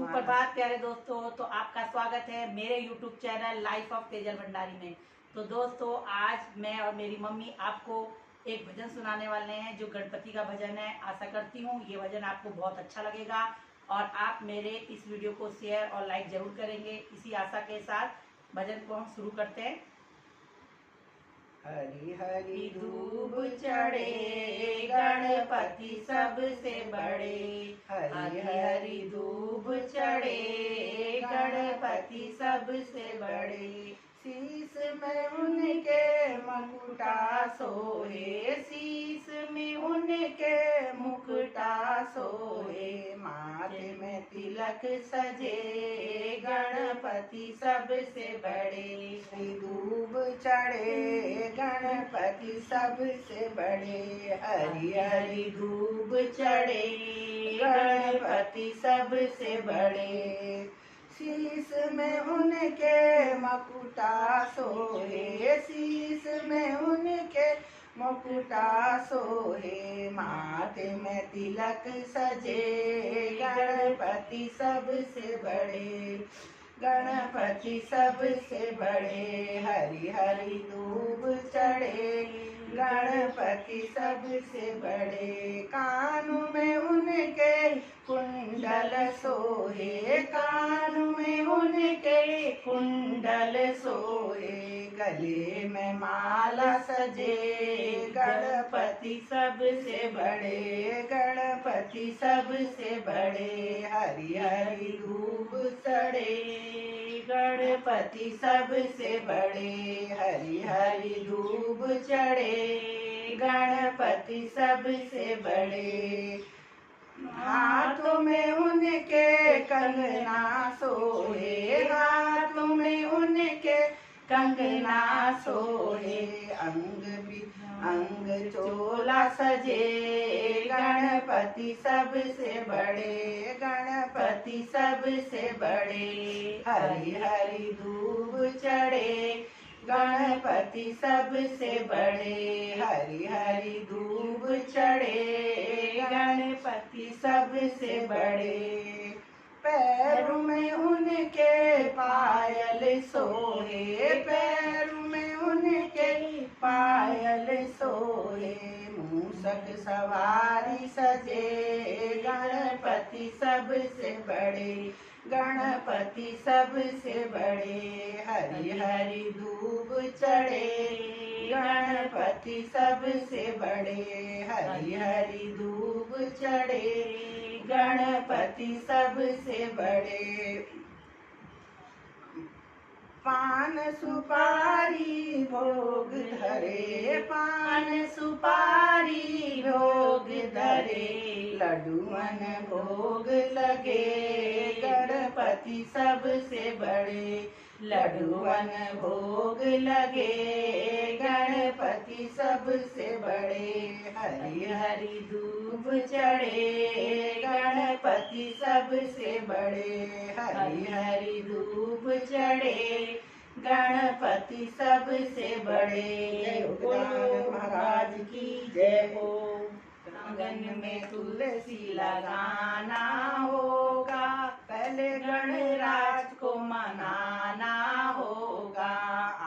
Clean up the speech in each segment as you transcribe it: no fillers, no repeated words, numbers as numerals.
सुप्रभात प्यारे दोस्तों। तो आपका स्वागत है मेरे YouTube channel life of Tejal Bhandari में। तो दोस्तों, आज मैं और मेरी मम्मी आपको एक भजन सुनाने वाले हैं जो गणपति का भजन है। आशा करती हूँ ये भजन आपको बहुत अच्छा लगेगा और आप मेरे इस वीडियो को शेयर और लाइक जरूर करेंगे। इसी आशा के साथ भजन को हम शुरू करते हैं। हरि हरि धूप चढ़े गणपति सबसे बड़े। हरि हरि धूप चढ़े गणपति सबसे बड़े। शीश में उनके मुकुटा सोहे, शीश में उनके मुकुटा सोहे। माथे में तिलक सजे गणपति सबसे बड़े। धूप चढ़े गणपति सबसे बड़े। हरि हरि धूप चढ़े गणपति सबसे बड़े। शीश में उनके मुकुटा सोहे, शीश में उनके मुकुटा सोहे। माथे में तिलक सजे गणपति सबसे बड़े, गणपति सबसे बड़े। हरि हरि धूप चढ़े गणपति सबसे बड़े। कानों में उनके कुंडल सोहे, कानों में उनके कुंडल सोहे। गले में माला सजे गणपति सबसे बड़े, गणपति सबसे बड़े। हरि हरि धूप चढ़े गणपति सबसे बड़े। हरि हरि धूप चढ़े गणपति सबसे बड़े। हाथों में उनके कंगना सोहे, हाथों में उनके कंगना सोहे। अंग चोला सजे गणपति सबसे बड़े, गणपति सबसे बड़े। हरि हरि धूप चढ़े गणपति सबसे बड़े। हरि हरि धूप चढ़े गणपति सबसे बड़े। पैरों में उनके पायल सोहे, पैरों में उनके पायल सोहे। मूषक सवारी सजे गणपति सबसे बड़े, गणपति सबसे बड़े। हरि हरि धूप चढ़े गणपति सबसे बड़े। हरि हरि धूप चढ़े गणपति सबसे बड़े। पान सुपारी भोग धरे, पान सुपारी भोग धरे। लड्डूअन भोग लगे गणपति सबसे बड़े, लड्डूअन भोग लगे गणपति सबसे बड़े। हरि हरि धूप चढ़े गणपति सबसे बड़े। हरि हरि धूप चढ़े गणपति सबसे बड़े। योगदान महाराज की जय हो। आंगन में तुलसी लगाना होगा, पहले गणराज को मनाना होगा।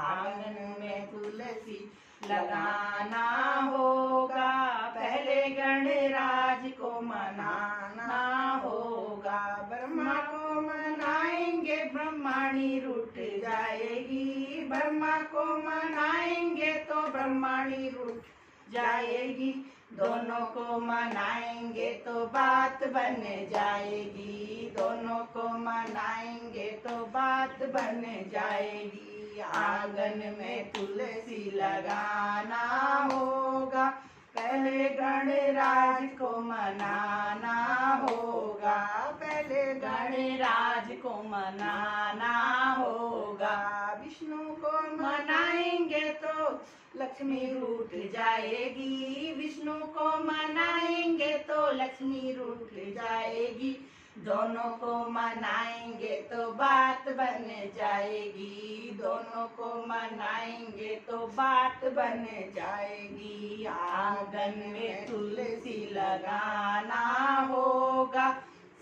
आंगन में तुलसी लगाना होगा, पहले गणराज को मनाना होगा। ब्रह्मा को मनाएंगे ब्रह्माणी रूठ जाएगी, ब्रह्मा को मनाएंगे तो ब्रह्माणी रूठ जाएगी। दोनों को मनाएंगे तो बात बन जाएगी, दोनों को मनाएंगे तो बात बन जाएगी। आंगन में तुलसी लगाना होगा, पहले गणराज को मनाना होगा, पहले गणराज को मनाना होगा। विष्णु को मनाएंगे तो लक्ष्मी रूठ जाएगी, विष्णु को मनाएंगे तो लक्ष्मी रूठ जाएगी। दोनों को मनाएंगे तो बात बन जाएगी, दोनों को मनाएंगे तो बात बन जाएगी। आंगन में तुलसी लगाना होगा,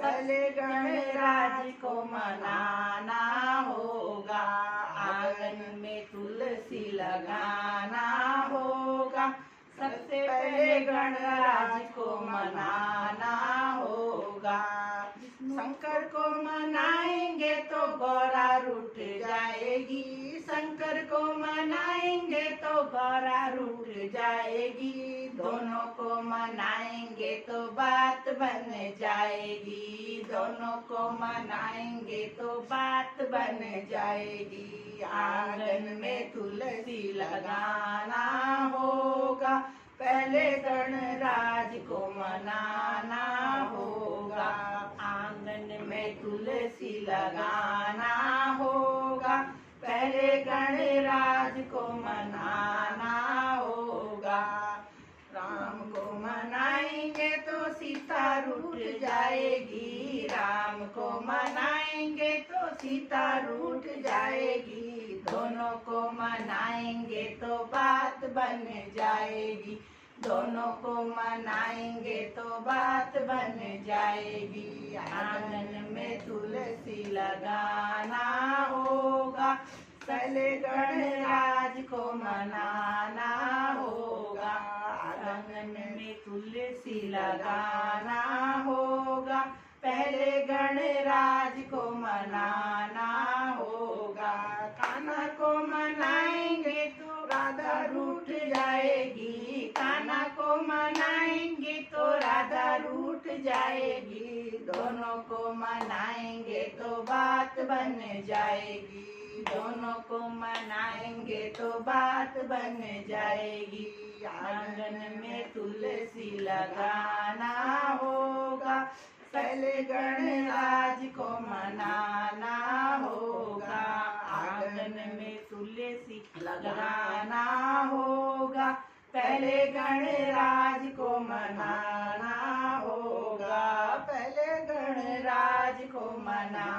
पहले गणराज को मनाना होगा, आंगन में तुलसी लगाना होगा, सबसे पहले गणराज को मनाना होगा। शंकर को मनाएंगे तो गौरा रूठ जाएगी, शंकर को मनाएंगे तो गौरा रूठ जाएगी, दोनों को मनाएंगे तो बात बन जाएगी, दोनों को मनाएंगे तो बात बन जाएगी। आंगन में तुलसी लगाना होगा, पहले गणराज को मनाना होगा, आंगन में तुलसी लगाना होगा, पहले गणराज को मनाना होगा। राम को मनाएंगे तो सीता रूठ जाएगी, राम को मनाएंगे तो सीता रूठ जाएगी, दोनों को मनाएंगे तो बात बन जाएगी, दोनों को मनाएंगे तो बात बन जाएगी। आंगन में तुलसी लगाना होगा, पहले गणराज को मनाना होगा, आंगन में तुलसी लगाना होगा, पहले गणराज को मनाना होगा। कान्हा को मनाएंगे तो राधा रूठ जाएगी, कान्हा को मनाएंगे तो राधा रूठ जाएगी, दोनों को मनाएंगे तो बात बन जाएगी, दोनों को मनाएंगे तो बात बन जाएगी। आंगन में तुलसी लगाना होगा, पहले गणराज को मनाना होगा, आंगन में तुलसी लगाना होगा, पहले गणराज को मनाना होगा, पहले गणराज को मना